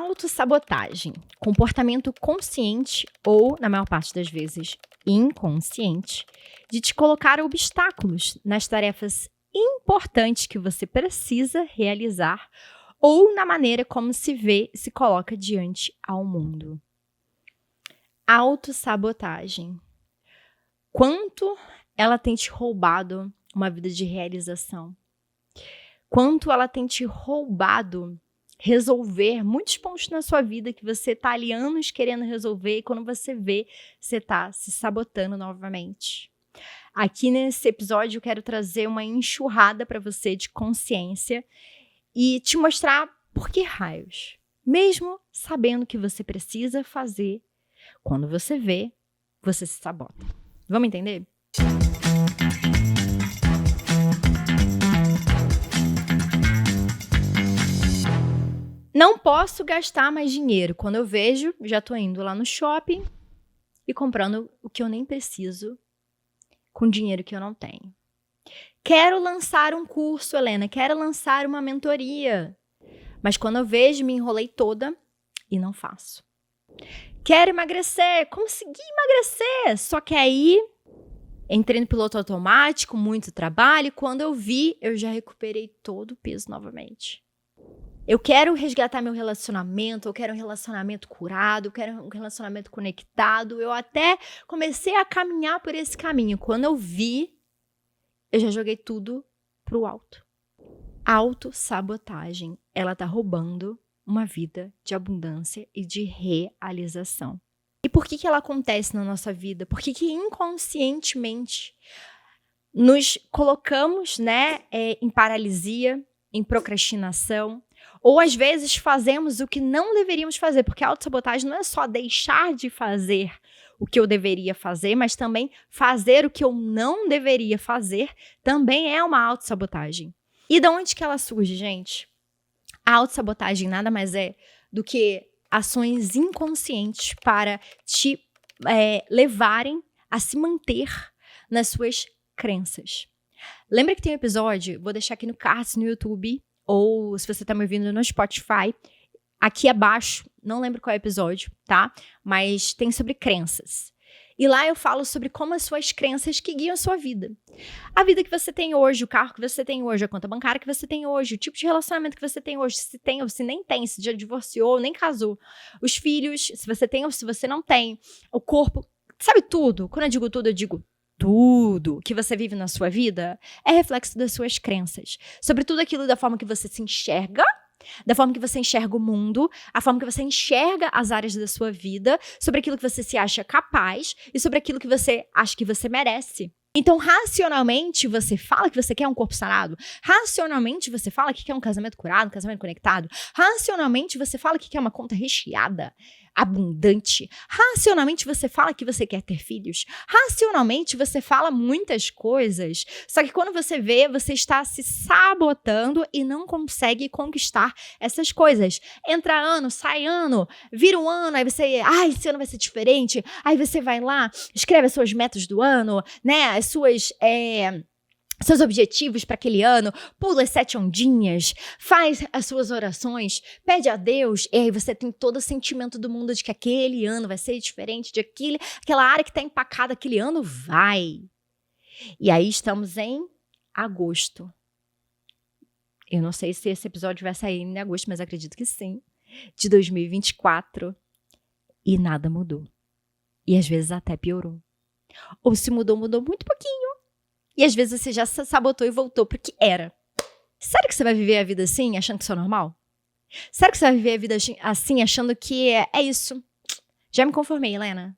Autossabotagem, comportamento consciente ou, na maior parte das vezes, inconsciente, de te colocar obstáculos nas tarefas importantes que você precisa realizar ou na maneira como se vê e se coloca diante ao mundo. Autossabotagem. Quanto ela tem te roubado uma vida de realização? Quanto ela tem te roubado resolver muitos pontos na sua vida que você está ali anos querendo resolver e quando você vê, você está se sabotando novamente. Aqui nesse episódio eu quero trazer uma enxurrada para você de consciência e te mostrar por que raios, mesmo sabendo que você precisa fazer, quando você vê, você se sabota. Vamos entender? Não posso gastar mais dinheiro. Quando eu vejo, já tô indo lá no shopping e comprando o que eu nem preciso com dinheiro que eu não tenho. Quero lançar um curso, Helena. Quero lançar uma mentoria. Mas quando eu vejo, me enrolei toda e não faço. Quero emagrecer. Consegui emagrecer. Só que aí, entrei no piloto automático, muito trabalho. Quando eu vi, eu já recuperei todo o peso novamente. Eu quero resgatar meu relacionamento, eu quero um relacionamento curado, eu quero um relacionamento conectado. Eu até comecei a caminhar por esse caminho. Quando eu vi, eu já joguei tudo pro alto. Autossabotagem. Ela tá roubando uma vida de abundância e de realização. E por que ela acontece na nossa vida? Por que inconscientemente nos colocamos, em paralisia, em procrastinação? Ou às vezes fazemos o que não deveríamos fazer, porque a autossabotagem não é só deixar de fazer o que eu deveria fazer, mas também fazer o que eu não deveria fazer também é uma autossabotagem. E de onde que ela surge, gente? A autossabotagem nada mais é do que ações inconscientes para te levarem a se manter nas suas crenças. Lembra que tem um episódio, vou deixar aqui no card no YouTube, ou se você tá me ouvindo no Spotify, aqui abaixo, não lembro qual é o episódio, tá? Mas tem sobre crenças. E lá eu falo sobre como as suas crenças que guiam a sua vida. A vida que você tem hoje, o carro que você tem hoje, a conta bancária que você tem hoje, o tipo de relacionamento que você tem hoje, se tem ou se nem tem, se já divorciou ou nem casou. Os filhos, se você tem ou se você não tem. O corpo, sabe tudo? Quando eu digo tudo, eu digo tudo que você vive na sua vida é reflexo das suas crenças. Sobre tudo aquilo da forma que você se enxerga, da forma que você enxerga o mundo, a forma que você enxerga as áreas da sua vida, sobre aquilo que você se acha capaz e sobre aquilo que você acha que você merece. Então, racionalmente, você fala que você quer um corpo sarado. Racionalmente, você fala que quer um casamento curado, um casamento conectado. Racionalmente, você fala que quer uma conta recheada, abundante. Racionalmente, você fala que você quer ter filhos. Racionalmente, você fala muitas coisas. Só que quando você vê, você está se sabotando e não consegue conquistar essas coisas. Entra ano, sai ano, vira um ano, aí você, esse ano vai ser diferente. Aí você vai lá, escreve as suas metas do ano, as suas seus objetivos para aquele ano, pula as 7 ondinhas, faz as suas orações, pede a Deus, e aí você tem todo o sentimento do mundo de que aquele ano vai ser diferente, de aquela área que está empacada aquele ano vai. E aí estamos em agosto. Eu não sei se esse episódio vai sair em agosto, mas acredito que sim, de 2024. E nada mudou. E às vezes até piorou. Ou se mudou muito pouquinho. E às vezes você já se sabotou e voltou pro que era. Sério que você vai viver a vida assim, achando que isso é normal? Sério que você vai viver a vida assim, achando que é isso? Já me conformei, Helena.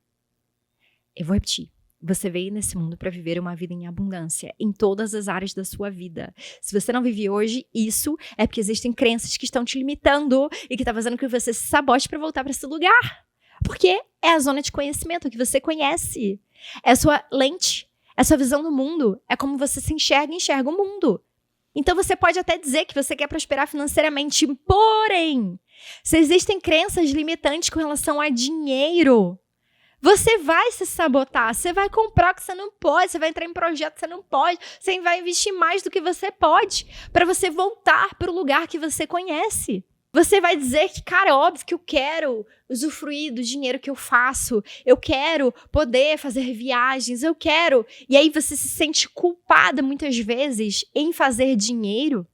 Eu vou repetir. Você veio nesse mundo para viver uma vida em abundância, em todas as áreas da sua vida. Se você não vive hoje, isso é porque existem crenças que estão te limitando e que tá fazendo com que você se sabote para voltar para esse lugar. Porque é a zona de conhecimento que você conhece. É a sua lente. É a sua visão do mundo, é como você se enxerga e enxerga o mundo. Então você pode até dizer que você quer prosperar financeiramente, porém, se existem crenças limitantes com relação a dinheiro, você vai se sabotar, você vai comprar o que você não pode, você vai entrar em projeto que você não pode, você vai investir mais do que você pode, para você voltar para o lugar que você conhece. Você vai dizer que, cara, é óbvio que eu quero usufruir do dinheiro que eu faço, eu quero poder fazer viagens, eu quero. E aí você se sente culpada muitas vezes em fazer dinheiro,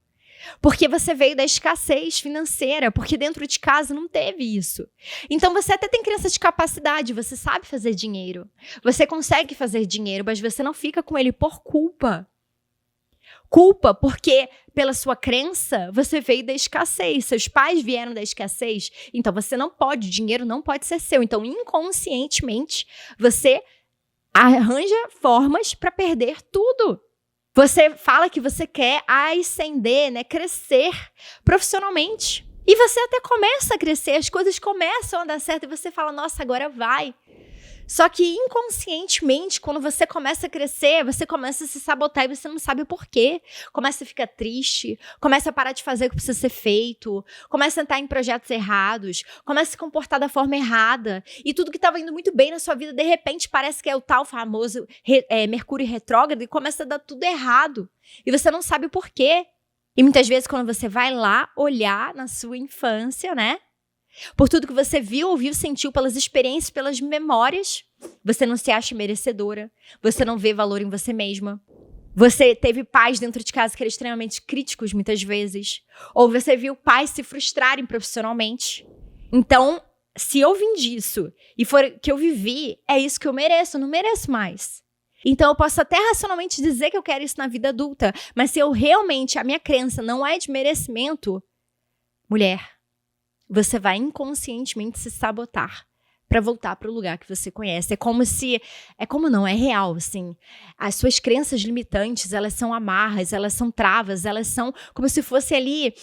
porque você veio da escassez financeira, porque dentro de casa não teve isso. Então você até tem crença de capacidade, você sabe fazer dinheiro, você consegue fazer dinheiro, mas você não fica com ele por culpa. Culpa porque, pela sua crença, você veio da escassez. Seus pais vieram da escassez. Então, você não pode, o dinheiro não pode ser seu. Então, inconscientemente, você arranja formas para perder tudo. Você fala que você quer ascender, né, crescer profissionalmente. E você até começa a crescer, as coisas começam a dar certo e você fala, nossa, agora vai. Só que inconscientemente, quando você começa a crescer, você começa a se sabotar e você não sabe o porquê. Começa a ficar triste, começa a parar de fazer o que precisa ser feito, começa a entrar em projetos errados, começa a se comportar da forma errada. E tudo que estava indo muito bem na sua vida, de repente, parece que é o tal famoso Mercúrio retrógrado e começa a dar tudo errado. E você não sabe o porquê. E muitas vezes, quando você vai lá olhar na sua infância, né? Por tudo que você viu, ouviu, sentiu, pelas experiências, pelas memórias, você não se acha merecedora, você não vê valor em você mesma. Você teve pais dentro de casa que eram extremamente críticos muitas vezes. Ou você viu pais se frustrarem profissionalmente. Então, se eu vim disso e for que eu vivi, é isso que eu mereço, eu não mereço mais. Então, eu posso até racionalmente dizer que eu quero isso na vida adulta, mas se eu realmente, a minha crença não é de merecimento, mulher, você vai inconscientemente se sabotar para voltar para o lugar que você conhece. É real, assim. As suas crenças limitantes, elas são amarras, elas são travas, elas são como se fosse ali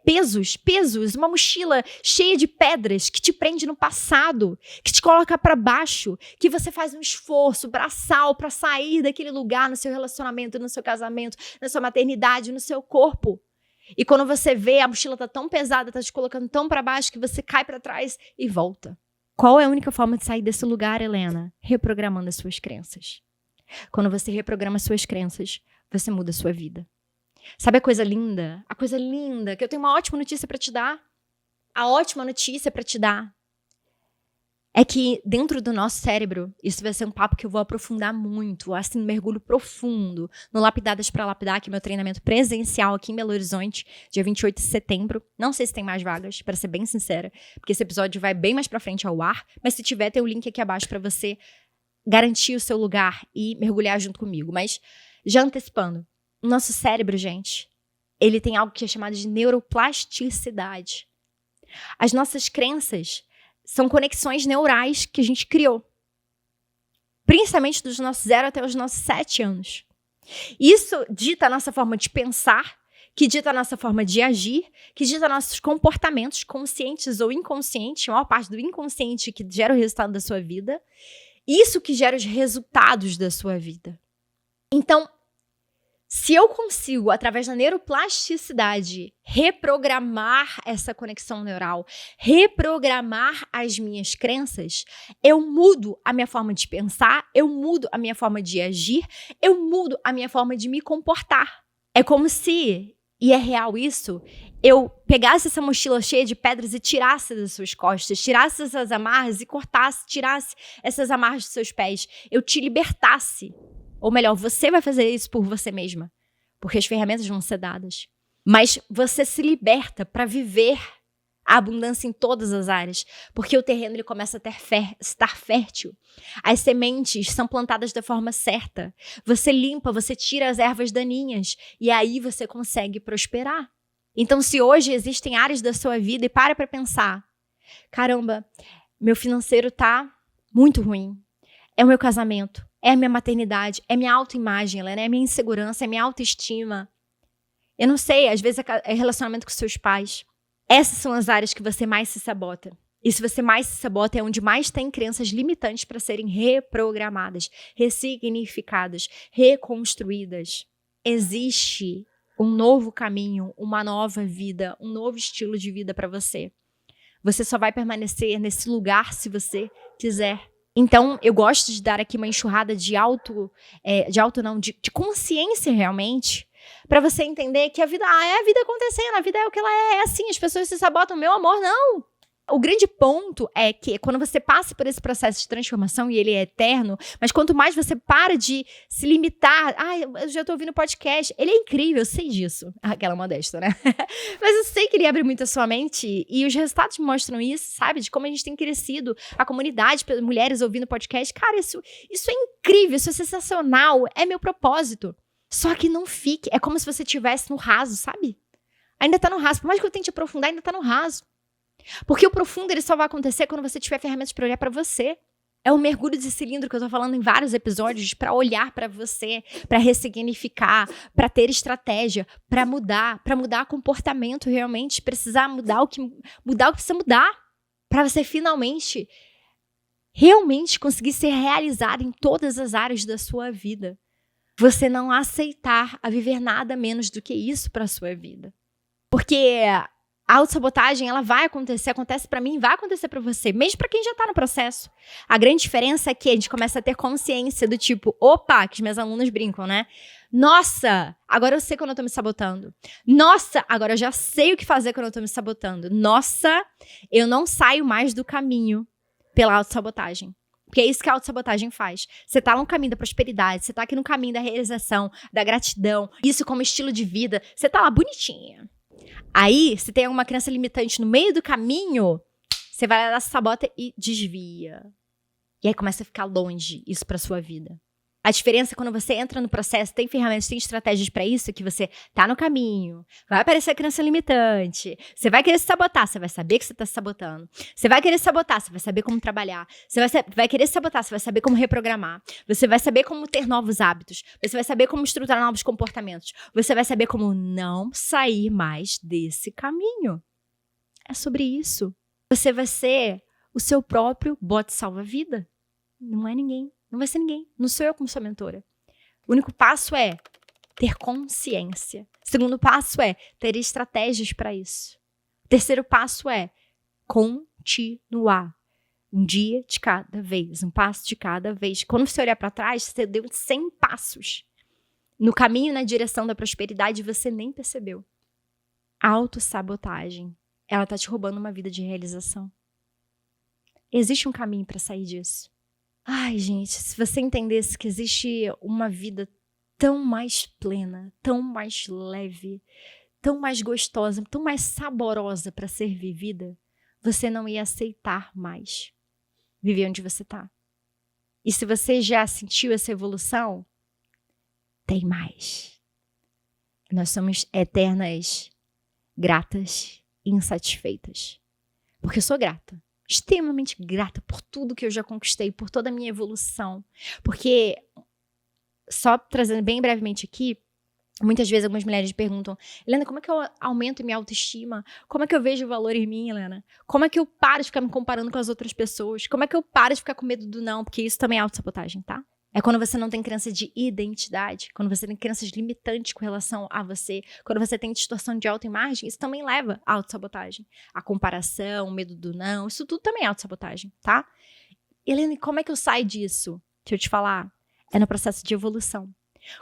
pesos, uma mochila cheia de pedras que te prende no passado, que te coloca para baixo, que você faz um esforço braçal para sair daquele lugar no seu relacionamento, no seu casamento, na sua maternidade, no seu corpo. E quando você vê, a mochila tá tão pesada, tá te colocando tão para baixo que você cai para trás e volta. Qual é a única forma de sair desse lugar, Helena? Reprogramando as suas crenças. Quando você reprograma as suas crenças, você muda a sua vida. Sabe a coisa linda? A coisa linda, que eu tenho uma ótima notícia para te dar. A ótima notícia para te dar é que dentro do nosso cérebro, isso vai ser um papo que eu vou aprofundar muito, assim, um mergulho profundo no Lapidadas para Lapidar, que é meu treinamento presencial aqui em Belo Horizonte, dia 28 de setembro. Não sei se tem mais vagas, para ser bem sincera, porque esse episódio vai bem mais para frente ao ar, mas se tiver, tem o link aqui abaixo para você garantir o seu lugar e mergulhar junto comigo. Mas, já antecipando, o nosso cérebro, gente, ele tem algo que é chamado de neuroplasticidade. As nossas crenças são conexões neurais que a gente criou. Principalmente dos nossos 0 até os nossos 7 anos. Isso dita a nossa forma de pensar, que dita a nossa forma de agir, que dita nossos comportamentos, conscientes ou inconscientes, a maior parte do inconsciente que gera o resultado da sua vida. Isso que gera os resultados da sua vida. Então, se eu consigo, através da neuroplasticidade, reprogramar essa conexão neural, reprogramar as minhas crenças, eu mudo a minha forma de pensar, eu mudo a minha forma de agir, eu mudo a minha forma de me comportar. É como se, e é real isso, eu pegasse essa mochila cheia de pedras e tirasse das suas costas, tirasse essas amarras e cortasse, tirasse essas amarras dos seus pés. Eu te libertasse. Ou melhor, você vai fazer isso por você mesma, porque as ferramentas vão ser dadas. Mas você se liberta para viver a abundância em todas as áreas, porque o terreno ele começa a estar fértil. As sementes são plantadas da forma certa. Você limpa, você tira as ervas daninhas e aí você consegue prosperar. Então, se hoje existem áreas da sua vida e para pensar, caramba, meu financeiro tá muito ruim. É o meu casamento, é a minha maternidade, é minha autoimagem, é a minha insegurança, é a minha autoestima. Eu não sei, às vezes é relacionamento com seus pais. Essas são as áreas que você mais se sabota. E se você mais se sabota, é onde mais tem crenças limitantes para serem reprogramadas, ressignificadas, reconstruídas. Existe um novo caminho, uma nova vida, um novo estilo de vida para você. Você só vai permanecer nesse lugar se você quiser. Então, eu gosto de dar aqui uma enxurrada de consciência realmente, Pra você entender que a vida é a vida acontecendo, a vida é o que ela é assim, as pessoas se sabotam, meu amor, não. O grande ponto é que quando você passa por esse processo de transformação, e ele é eterno, mas quanto mais você para de se limitar, eu já tô ouvindo podcast, ele é incrível, eu sei disso, aquela modesta, né? Mas eu sei que ele abre muito a sua mente, e os resultados mostram isso, sabe? De como a gente tem crescido, a comunidade, mulheres ouvindo podcast, cara, isso é incrível, isso é sensacional, é meu propósito. Só que não fique, é como se você estivesse no raso, sabe? Ainda tá no raso, por mais que eu tente aprofundar, ainda tá no raso. Porque o profundo, ele só vai acontecer quando você tiver ferramentas para olhar para você. É o mergulho de cilindro que eu tô falando em vários episódios, para olhar para você, para ressignificar, para ter estratégia, para mudar comportamento realmente, precisar mudar o que precisa mudar, para você finalmente realmente conseguir ser realizado em todas as áreas da sua vida. Você não aceitar a viver nada menos do que isso para sua vida. Porque a autossabotagem, ela vai acontecer, acontece pra mim, vai acontecer pra você, mesmo pra quem já tá no processo. A grande diferença é que a gente começa a ter consciência do tipo, opa, que os meus alunos brincam, né? Nossa, agora eu sei quando eu tô me sabotando. Nossa, agora eu já sei o que fazer quando eu tô me sabotando. Nossa, eu não saio mais do caminho pela autossabotagem. Porque é isso que a autossabotagem faz. Você tá no caminho da prosperidade, você tá aqui no caminho da realização, da gratidão, isso como estilo de vida, você tá lá bonitinha. Aí, se tem alguma crença limitante no meio do caminho, você vai lá, se sabota e desvia. E aí começa a ficar longe isso pra sua vida. A diferença é quando você entra no processo, tem ferramentas, tem estratégias pra isso, que você tá no caminho, vai aparecer a crença limitante, você vai querer se sabotar, você vai saber que você tá se sabotando. Você vai querer se sabotar, você vai saber como trabalhar. Você vai querer se sabotar, você vai saber como reprogramar. Você vai saber como ter novos hábitos. Você vai saber como estruturar novos comportamentos. Você vai saber como não sair mais desse caminho. É sobre isso. Você vai ser o seu próprio bote salva-vida. Não é ninguém. Não vai ser ninguém. Não sou eu como sua mentora. O único passo é ter consciência. O segundo passo é ter estratégias para isso. O terceiro passo é continuar. Um dia de cada vez, um passo de cada vez. Quando você olhar para trás, você deu 100 passos no caminho, na direção da prosperidade, e você nem percebeu. A autossabotagem, ela tá te roubando uma vida de realização. Existe um caminho para sair disso. Ai, gente, se você entendesse que existe uma vida tão mais plena, tão mais leve, tão mais gostosa, tão mais saborosa para ser vivida, você não ia aceitar mais viver onde você tá. E se você já sentiu essa evolução, tem mais. Nós somos eternas, gratas e insatisfeitas. Porque eu sou grata. Extremamente grata por tudo que eu já conquistei, por toda a minha evolução. Porque, só trazendo bem brevemente aqui, muitas vezes algumas mulheres perguntam, Helena, como é que eu aumento minha autoestima? Como é que eu vejo o valor em mim, Helena? Como é que eu paro de ficar me comparando com as outras pessoas? Como é que eu paro de ficar com medo do não? Porque isso também é autossabotagem, tá? É quando você não tem crença de identidade, quando você tem crenças limitantes com relação a você, quando você tem distorção de autoimagem, isso também leva à autossabotagem. A comparação, o medo do não, isso tudo também é autossabotagem, tá? Helena, como é que eu saio disso? Deixa eu te falar, é no processo de evolução.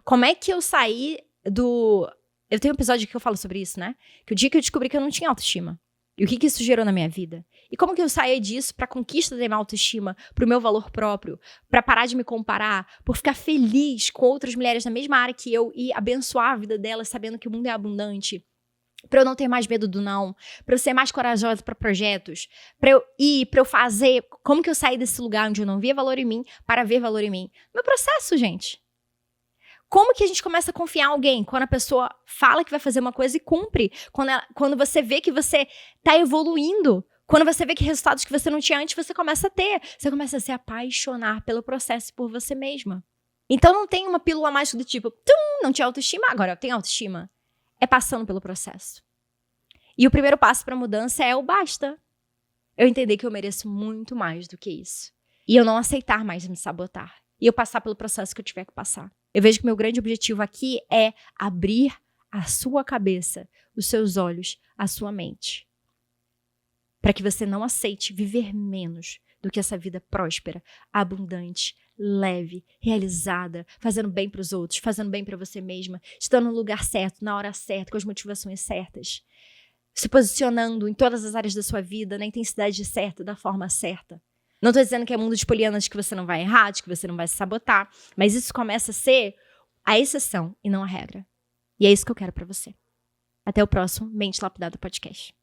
Como é que eu saí do... Eu tenho um episódio que eu falo sobre isso, né? Que o dia que eu descobri que eu não tinha autoestima. E o que isso gerou na minha vida? E como que eu saí disso pra conquista da minha autoestima, pro meu valor próprio, pra parar de me comparar, por ficar feliz com outras mulheres na mesma área que eu e abençoar a vida delas, sabendo que o mundo é abundante, pra eu não ter mais medo do não, pra eu ser mais corajosa pra projetos, pra eu ir, pra eu fazer, como que eu saí desse lugar onde eu não via valor em mim para ver valor em mim? Meu processo, gente. Como que a gente começa a confiar em alguém? Quando a pessoa fala que vai fazer uma coisa e cumpre. Quando você vê que você tá evoluindo. Quando você vê que resultados que você não tinha antes, você começa a ter. Você começa a se apaixonar pelo processo e por você mesma. Então não tem uma pílula mágica do tipo, não tinha autoestima, agora eu tenho autoestima. É passando pelo processo. E o primeiro passo para a mudança é o basta. Eu entender que eu mereço muito mais do que isso. E eu não aceitar mais me sabotar. E eu passar pelo processo que eu tiver que passar. Eu vejo que meu grande objetivo aqui é abrir a sua cabeça, os seus olhos, a sua mente. Para que você não aceite viver menos do que essa vida próspera, abundante, leve, realizada, fazendo bem para os outros, fazendo bem para você mesma, estando no lugar certo, na hora certa, com as motivações certas, se posicionando em todas as áreas da sua vida, na intensidade certa, da forma certa. Não tô dizendo que é mundo de polianas, que você não vai errar, de que você não vai se sabotar, mas isso começa a ser a exceção e não a regra. E é isso que eu quero para você. Até o próximo Mente Lapidada Podcast.